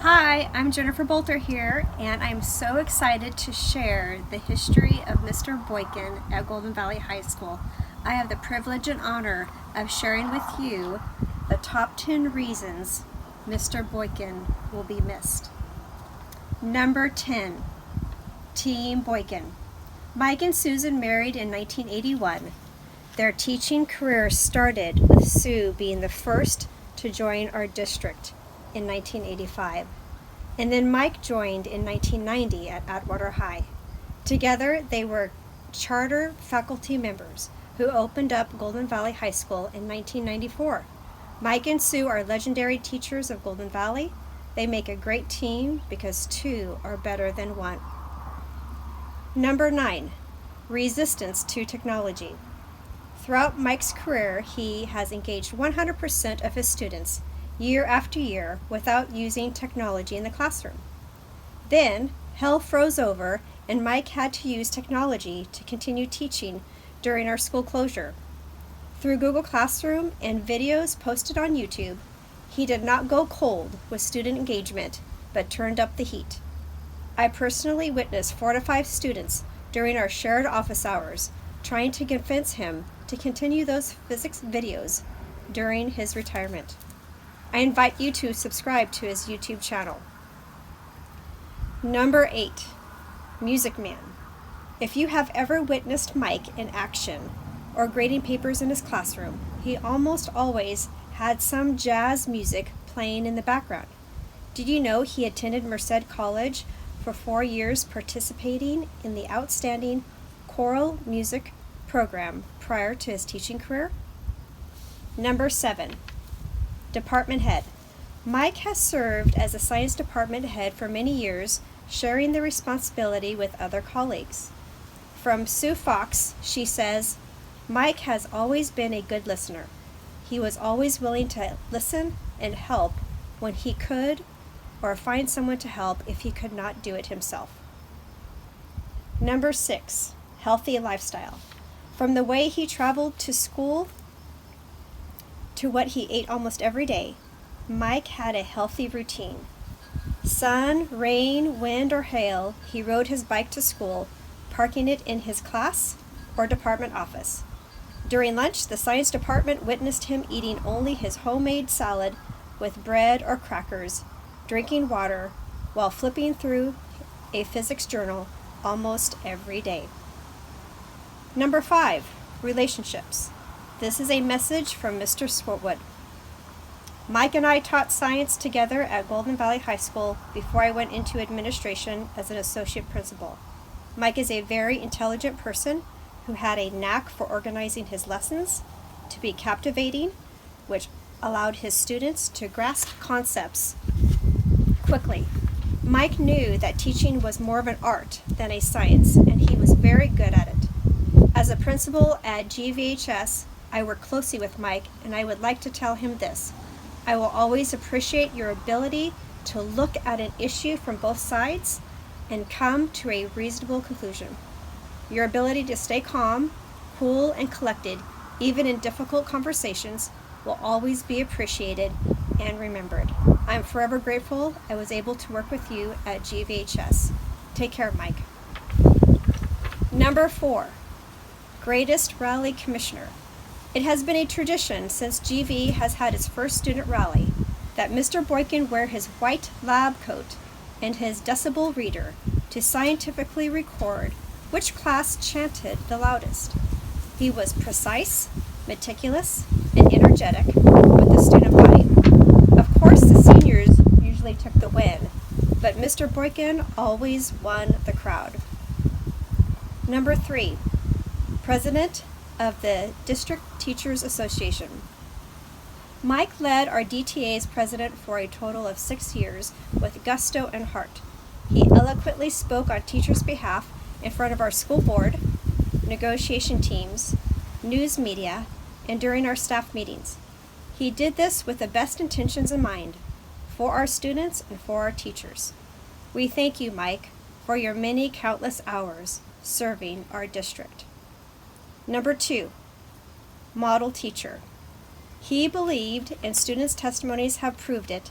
Hi, I'm Jennifer Bolter here, and I'm so excited to share the history of Mr. Boykin at Golden Valley High School. I have the privilege and honor of sharing with you the top 10 reasons Mr. Boykin will be missed. Number 10, Team Boykin. Mike and Susan married in 1981. Their teaching career started with Sue being the first to join our district in 1985. And then Mike joined in 1990 at Atwater High. Together, they were charter faculty members who opened up Golden Valley High School in 1994. Mike and Sue are legendary teachers of Golden Valley. They make a great team because two are better than one. Number 9, resistance to technology. Throughout Mike's career, he has engaged 100% of his students year after year without using technology in the classroom. Then, hell froze over and Mike had to use technology to continue teaching during our school closure. Through Google Classroom and videos posted on YouTube, he did not go cold with student engagement, but turned up the heat. I personally witnessed 4 to 5 students during our shared office hours trying to convince him to continue those physics videos during his retirement. I invite you to subscribe to his YouTube channel. Number 8, Music Man. If you have ever witnessed Mike in action or grading papers in his classroom, he almost always had some jazz music playing in the background. Did you know he attended Merced College for 4 years, participating in the outstanding choral music program prior to his teaching career? Number 7, Department Head. Mike has served as a science department head for many years, sharing the responsibility with other colleagues. From Sue Fox, she says, Mike has always been a good listener. He was always willing to listen and help when he could, or find someone to help if he could not do it himself. Number 6, healthy lifestyle. From the way he traveled to school to what he ate almost every day, Mike had a healthy routine. Sun, rain, wind, or hail, he rode his bike to school, parking it in his class or department office. During lunch, the science department witnessed him eating only his homemade salad with bread or crackers, drinking water, while flipping through a physics journal almost every day. Number 5, relationships. This is a message from Mr. Swartwood. Mike and I taught science together at Golden Valley High School before I went into administration as an associate principal. Mike is a very intelligent person who had a knack for organizing his lessons to be captivating, which allowed his students to grasp concepts quickly. Mike knew that teaching was more of an art than a science, and he was very good at it. As a principal at GVHS, I work closely with Mike, and I would like to tell him this. I will always appreciate your ability to look at an issue from both sides and come to a reasonable conclusion. Your ability to stay calm, cool, and collected, even in difficult conversations, will always be appreciated and remembered. I am forever grateful I was able to work with you at GVHS. Take care, Mike. Number 4, Greatest Rally Commissioner. It has been a tradition since GV has had its first student rally that Mr. Boykin wear his white lab coat and his decibel reader to scientifically record which class chanted the loudest. He was precise, meticulous, and energetic with the student body. Of course, the seniors usually took the win, but Mr. Boykin always won the crowd. Number 3, President of the District Teachers Association. Mike led our DTA's president for a total of 6 years with gusto and heart. He eloquently spoke on teachers' behalf in front of our school board, negotiation teams, news media, and during our staff meetings. He did this with the best intentions in mind, for our students and for our teachers. We thank you, Mike, for your many countless hours serving our district. Number 2, model teacher. He believed, and students' testimonies have proved it,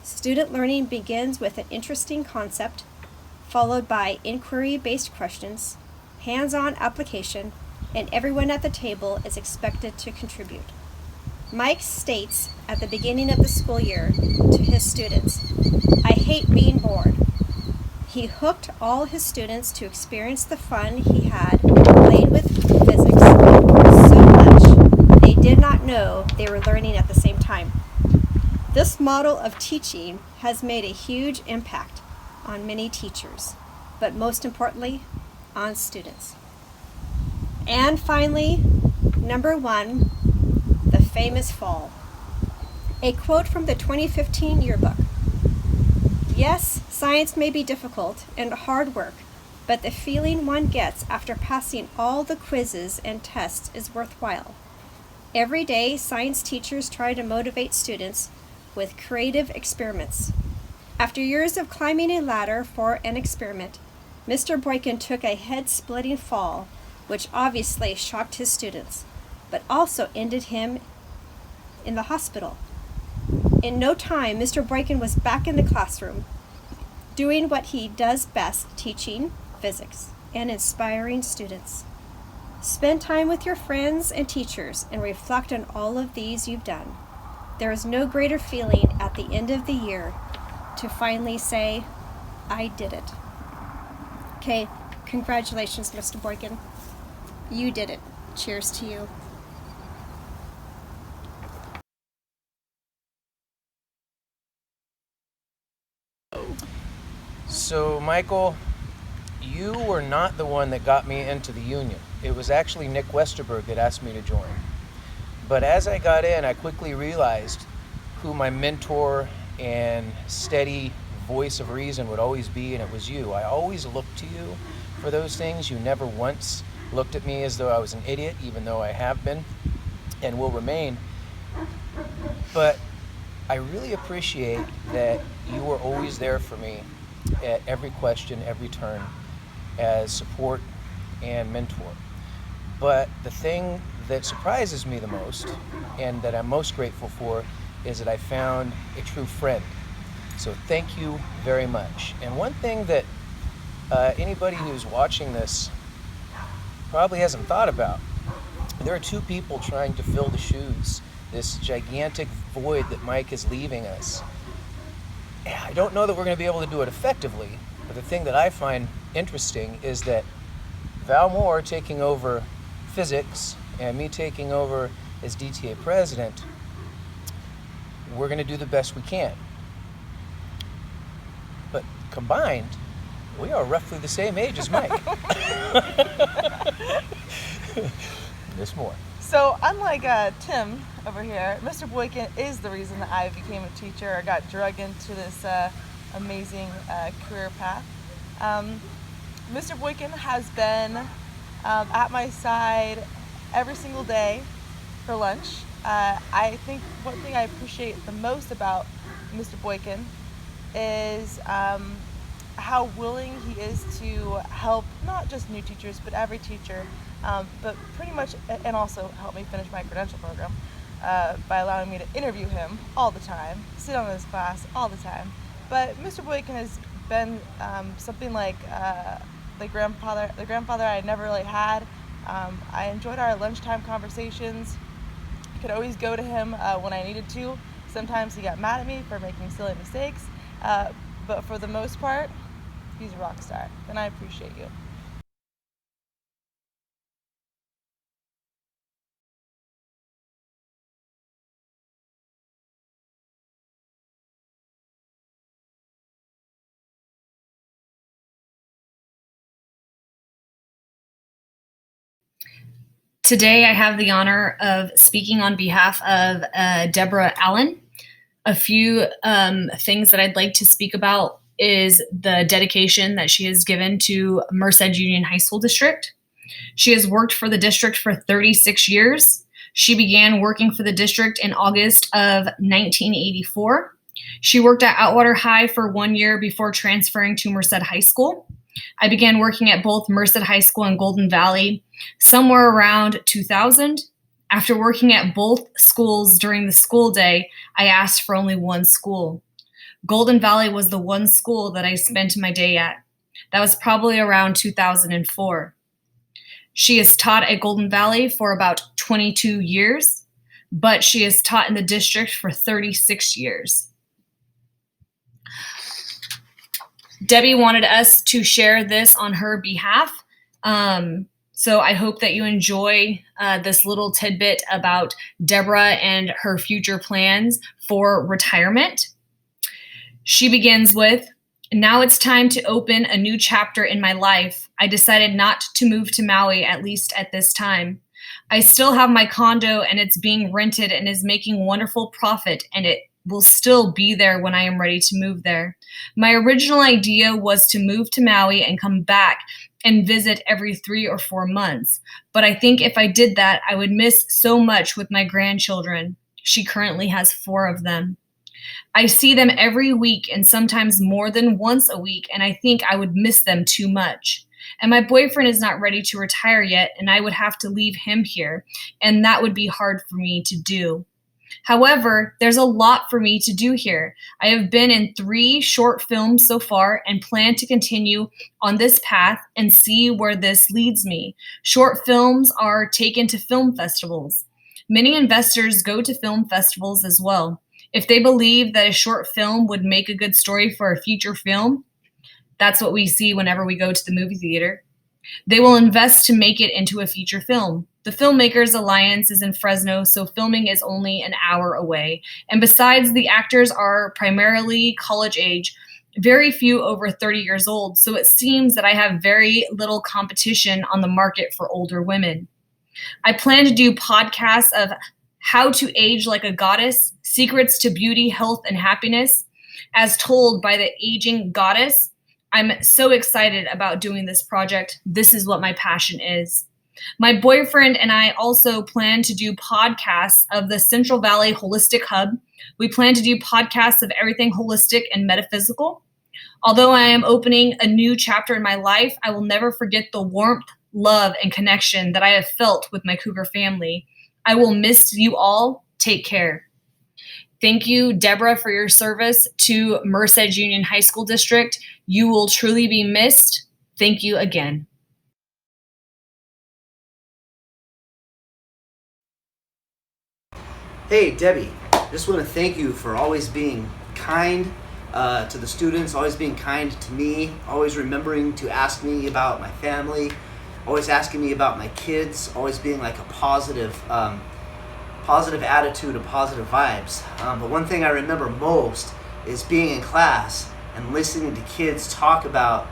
Student learning begins with an interesting concept, followed by inquiry-based questions, hands-on application, and everyone at the table is expected to contribute. Mike states at the beginning of the school year to his students, "I hate being bored." He hooked all his students to experience the fun he had playing with physics so much they did not know they were learning at the same time. This model of teaching has made a huge impact on many teachers, but most importantly, on students. And finally, number 1, the famous fall. A quote from the 2015 yearbook. "Yes, science may be difficult and hard work, but the feeling one gets after passing all the quizzes and tests is worthwhile. Every day, science teachers try to motivate students with creative experiments. After years of climbing a ladder for an experiment, Mr. Boykin took a head-splitting fall, which obviously shocked his students, but also ended him in the hospital. In no time, Mr. Boykin was back in the classroom, doing what he does best, teaching physics and inspiring students. Spend time with your friends and teachers and reflect on all of these you've done. There is no greater feeling at the end of the year to finally say, I did it." Okay, congratulations, Mr. Boykin. You did it. Cheers to you. So, Michael, you were not the one that got me into the union. It was actually Nick Westerberg that asked me to join. But as I got in, I quickly realized who my mentor and steady voice of reason would always be, and it was you. I always looked to you for those things. You never once looked at me as though I was an idiot, even though I have been and will remain. But I really appreciate that you were always there for me at every question, every turn, as support and mentor. But the thing that surprises me the most, and that I'm most grateful for, is that I found a true friend. So thank you very much. And one thing that anybody who's watching this probably hasn't thought about, there are two people trying to fill the shoes, this gigantic void that Mike is leaving us. I don't know that we're going to be able to do it effectively, but the thing that I find interesting is that Val Moore taking over physics and me taking over as DTA president, we're going to do the best we can. But combined, we are roughly the same age as Mike. Miss Moore. So unlike Tim over here, Mr. Boykin is the reason that I became a teacher or got dragged into this amazing career path. Mr. Boykin has been at my side every single day for lunch. I think one thing I appreciate the most about Mr. Boykin is how willing he is to help not just new teachers, but every teacher, but pretty much, and also help me finish my credential program by allowing me to interview him all the time, sit on his class all the time. But Mr. Boykin has been something like the grandfather I never really had. I enjoyed our lunchtime conversations. I could always go to him when I needed to. Sometimes he got mad at me for making silly mistakes, but for the most part, he's a rock star, and I appreciate you. Today, I have the honor of speaking on behalf of Deborah Allen. A few things that I'd like to speak about is the dedication that she has given to Merced Union High School District. She has worked for the district for 36 years. She began working for the district in August of 1984. She worked at Atwater High for 1 year before transferring to Merced High School. I began working at both Merced High School and Golden Valley somewhere around 2000. After working at both schools during the school day, I asked for only one school. Golden Valley was the one school that I spent my day at. That was probably around 2004. She has taught at Golden Valley for about 22 years, but she has taught in the district for 36 years. Debbie wanted us to share this on her behalf. So I hope that you enjoy this little tidbit about Deborah and her future plans for retirement. She begins with, "Now it's time to open a new chapter in my life. I decided not to move to Maui, at least at this time. I still have my condo and it's being rented and is making wonderful profit, and it will still be there when I am ready to move there. My original idea was to move to Maui and come back and visit every 3 or 4 months. But I think if I did that, I would miss so much with my grandchildren. She currently has 4 of them. I see them every week and sometimes more than once a week, and I think I would miss them too much. And my boyfriend is not ready to retire yet, and I would have to leave him here, and that would be hard for me to do. However, there's a lot for me to do here. I have been in 3 short films so far and plan to continue on this path and see where this leads me. Short films are taken to film festivals. Many investors go to film festivals as well. If they believe that a short film would make a good story for a feature film, that's what we see whenever we go to the movie theater. They will invest to make it into a feature film. The Filmmakers Alliance is in Fresno, so filming is only an hour away. And besides, the actors are primarily college age, very few over 30 years old, so it seems that I have very little competition on the market for older women. I plan to do podcasts of how to age like a goddess, secrets to beauty, health, and happiness, as told by the aging goddess. I'm so excited about doing this project. This is what my passion is. My boyfriend and I also plan to do podcasts of the Central Valley Holistic Hub. We plan to do podcasts of everything holistic and metaphysical. Although I am opening a new chapter in my life, I will never forget the warmth, love, and connection that I have felt with my Cougar family. I will miss you all. Take care." Thank you, Deborah, for your service to Merced Union High School District. You will truly be missed. Thank you again. Hey, Debbie, just want to thank you for always being kind to the students, always being kind to me, always remembering to ask me about my family, always asking me about my kids, always being like a positive attitude and positive vibes. But one thing I remember most is being in class and listening to kids talk about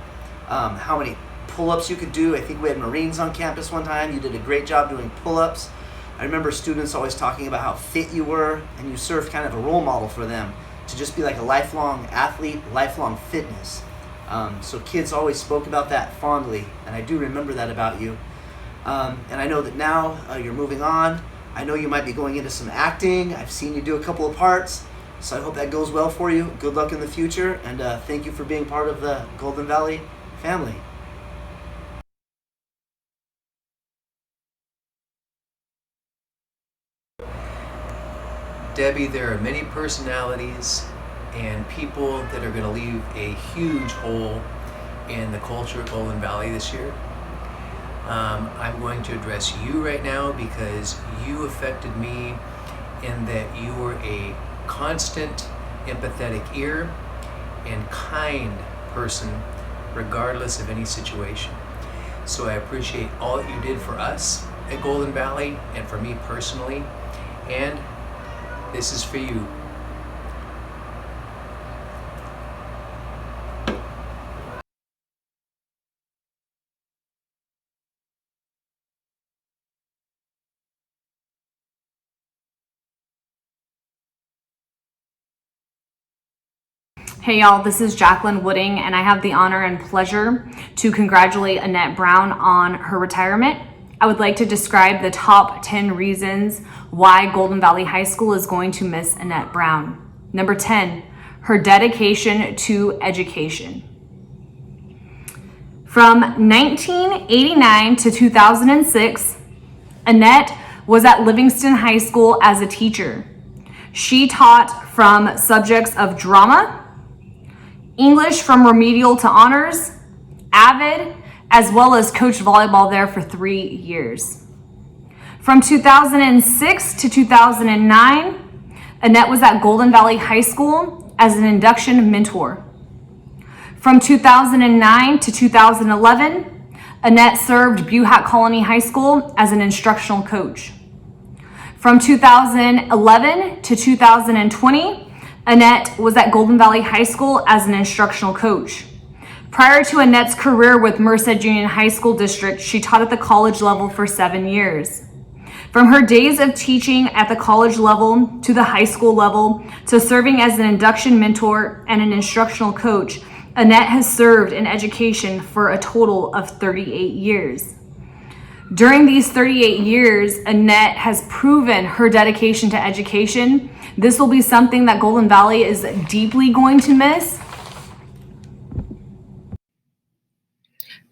how many pull-ups you could do. I think we had Marines on campus one time. You did a great job doing pull-ups. I remember students always talking about how fit you were, and you served kind of a role model for them to just be like a lifelong athlete, lifelong fitness. So kids always spoke about that fondly, and I do remember that about you. And I know that now you're moving on. I know you might be going into some acting. I've seen you do a couple of parts, so I hope that goes well for you. Good luck in the future, and thank you for being part of the Golden Valley family. Debbie, there are many personalities and people that are going to leave a huge hole in the culture of Golden Valley this year. I'm going to address you right now because you affected me in that you were a constant, empathetic ear and kind person regardless of any situation. So I appreciate all that you did for us at Golden Valley and for me personally, and this is for you. Hey y'all, this is Jacqueline Wooding, and I have the honor and pleasure to congratulate Annette Brown on her retirement. I would like to describe the top 10 reasons why Golden Valley High School is going to miss Annette Brown. Number 10, her dedication to education. From 1989 to 2006, Annette was at Livingston High School as a teacher. She taught from subjects of drama, English from remedial to honors, avid, as well as coached volleyball there for 3 years. From 2006 to 2009, Annette was at Golden Valley High School as an induction mentor. From 2009 to 2011, Annette served Buhat Colony High School as an instructional coach. From 2011 to 2020, Annette was at Golden Valley High School as an instructional coach. Prior to Annette's career with Merced Union High School District, she taught at the college level for 7 years. From her days of teaching at the college level to the high school level to serving as an induction mentor and an instructional coach, Annette has served in education for a total of 38 years. During these 38 years, Annette has proven her dedication to education. This will be something that Golden Valley is deeply going to miss.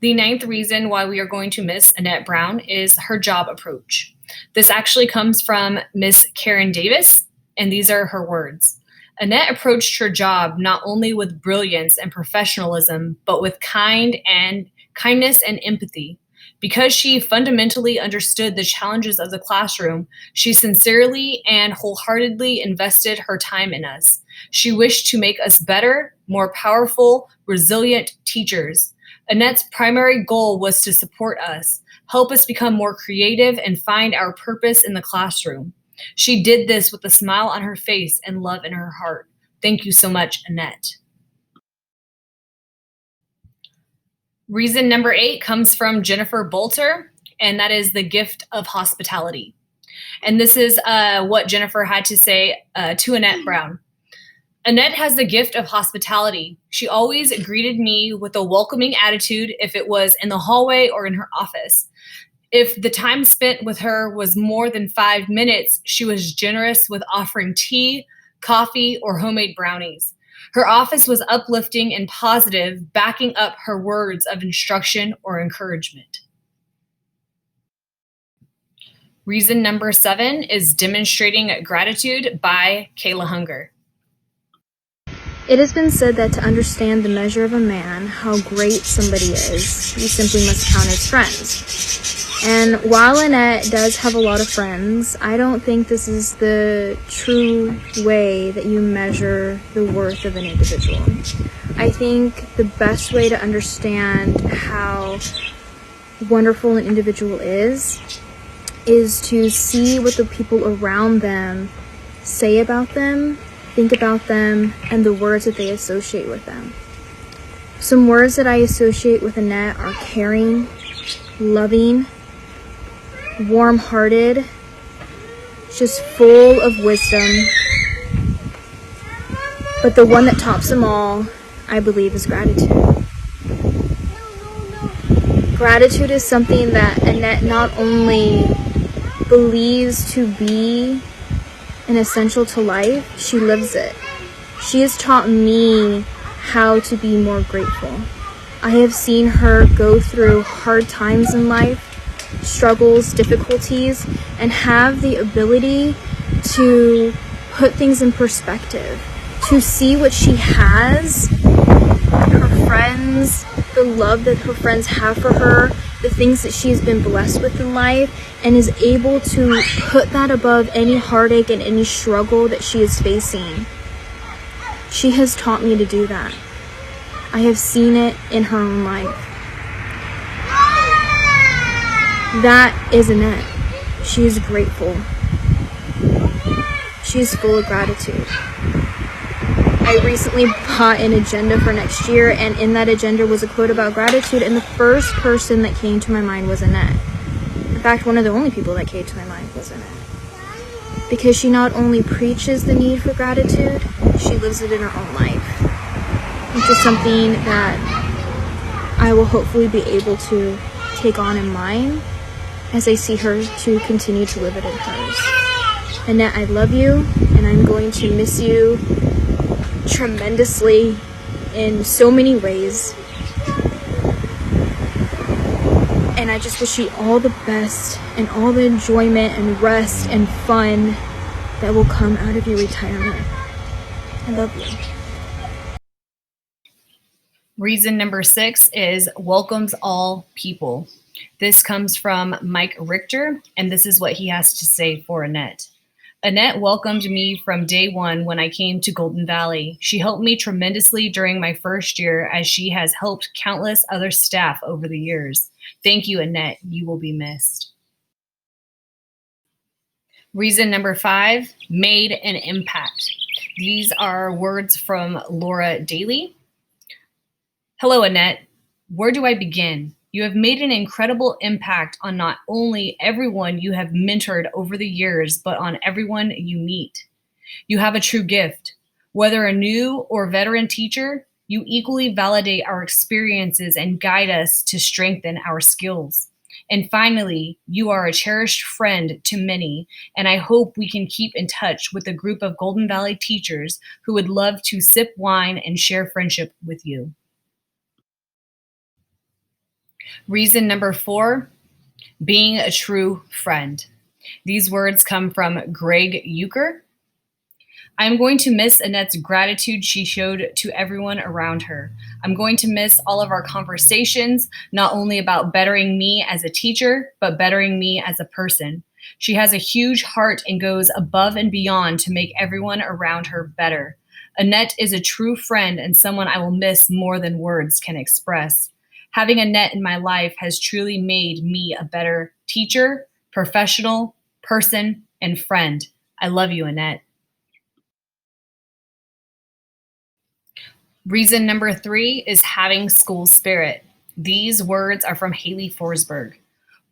The 9th reason why we are going to miss Annette Brown is her job approach. This actually comes from Miss Karen Davis, and these are her words. Annette approached her job not only with brilliance and professionalism, but with kindness and empathy. Because she fundamentally understood the challenges of the classroom, she sincerely and wholeheartedly invested her time in us. She wished to make us better, more powerful, resilient teachers. Annette's primary goal was to support us, help us become more creative, and find our purpose in the classroom. She did this with a smile on her face and love in her heart. Thank you so much, Annette. Reason number 8 comes from Jennifer Bolter, and that is the gift of hospitality. And this is what Jennifer had to say to Annette Brown. Annette has the gift of hospitality. She always greeted me with a welcoming attitude if it was in the hallway or in her office. If the time spent with her was more than 5 minutes, she was generous with offering tea, coffee, or homemade brownies. Her office was uplifting and positive, backing up her words of instruction or encouragement. Reason number 7 is demonstrating gratitude by Kayla Hunger. It has been said that to understand the measure of a man, how great somebody is, you simply must count his friends. And while Annette does have a lot of friends, I don't think this is the true way that you measure the worth of an individual. I think the best way to understand how wonderful an individual is to see what the people around them say about them, think about them, and the words that they associate with them. Some words that I associate with Annette are caring, loving, warm-hearted, just full of wisdom. But the one that tops them all, I believe, is gratitude. Gratitude is something that Annette not only believes to be an essential to life, she lives it. She has taught me how to be more grateful. I have seen her go through hard times in life, struggles, difficulties, and have the ability to put things in perspective, to see what she has, her friends, the love that her friends have for her, the things that she has been blessed with in life, and is able to put that above any heartache and any struggle that she is facing. She has taught me to do that. I have seen it in her own life. That is Annette. She is grateful. She is full of gratitude. I recently bought an agenda for next year, and in that agenda was a quote about gratitude, and the first person that came to my mind was Annette. In fact, one of the only people that came to my mind was Annette. Because she not only preaches the need for gratitude, she lives it in her own life. Which is something that I will hopefully be able to take on in mine as I see her to continue to live it in hers. Annette, I love you, and I'm going to miss you tremendously in so many ways. And I just wish you all the best and all the enjoyment and rest and fun that will come out of your retirement. I love you. Reason number 6 is welcomes all people. This comes from Mike Richter, and this is what he has to say for Annette. Annette welcomed me from day one when I came to Golden Valley. She helped me tremendously during my first year, as she has helped countless other staff over the years. Thank you, Annette. You will be missed. Reason number 5, made an impact. These are words from Laura Daly. Hello, Annette. Where do I begin? You have made an incredible impact on not only everyone you have mentored over the years, but on everyone you meet. You have a true gift. Whether a new or veteran teacher, you equally validate our experiences and guide us to strengthen our skills. And finally, you are a cherished friend to many, and I hope we can keep in touch with a group of Golden Valley teachers who would love to sip wine and share friendship with you. Reason number 4, being a true friend. These words come from Greg Euchre. I'm going to miss Annette's gratitude she showed to everyone around her. I'm going to miss all of our conversations, not only about bettering me as a teacher, but bettering me as a person. She has a huge heart and goes above and beyond to make everyone around her better. Annette is a true friend and someone I will miss more than words can express. Having Annette in my life has truly made me a better teacher, professional, person, and friend. I love you, Annette. Reason number 3 is having school spirit. These words are from Haley Forsberg.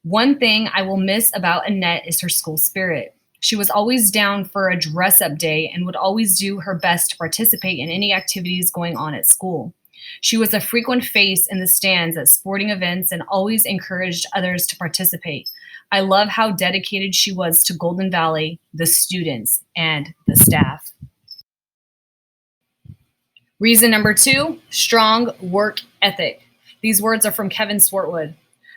One thing I will miss about Annette is her school spirit. She was always down for a dress-up day and would always do her best to participate in any activities going on at school. She was a frequent face in the stands at sporting events and always encouraged others to participate. I love how dedicated she was to Golden Valley, the students, and the staff. Reason number 2, strong work ethic. These words are from Kevin Swartwood.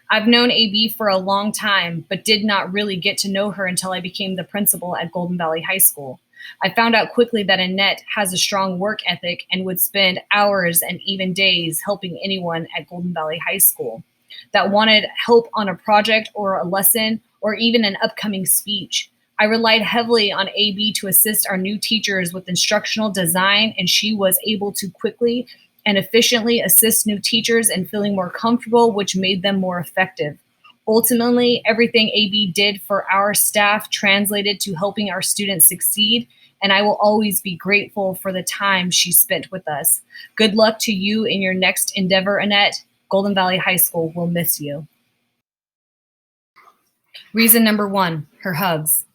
I've known AB for a long time, but did not really get to know her until I became the principal at Golden Valley High School. I found out quickly that Annette has a strong work ethic and would spend hours and even days helping anyone at Golden Valley High School that wanted help on a project or a lesson or even an upcoming speech. I relied heavily on AB to assist our new teachers with instructional design, and she was able to quickly and efficiently assist new teachers in feeling more comfortable, which made them more effective. Ultimately, everything AB did for our staff translated to helping our students succeed, and I will always be grateful for the time she spent with us. Good luck to you in your next endeavor, Annette. Golden Valley High School will miss you. Reason number 1, her hugs.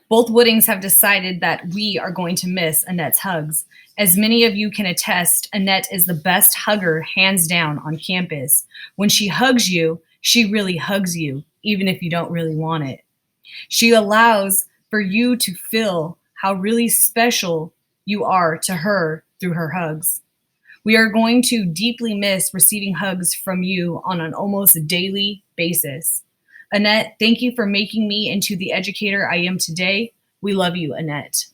Both Woodings have decided that we are going to miss Annette's hugs. As many of you can attest, Annette is the best hugger, hands down, on campus. When she hugs you, she really hugs you, even if you don't really want it. She allows for you to feel how really special you are to her through her hugs. We are going to deeply miss receiving hugs from you on an almost daily basis. Annette, thank you for making me into the educator I am today. We love you, Annette.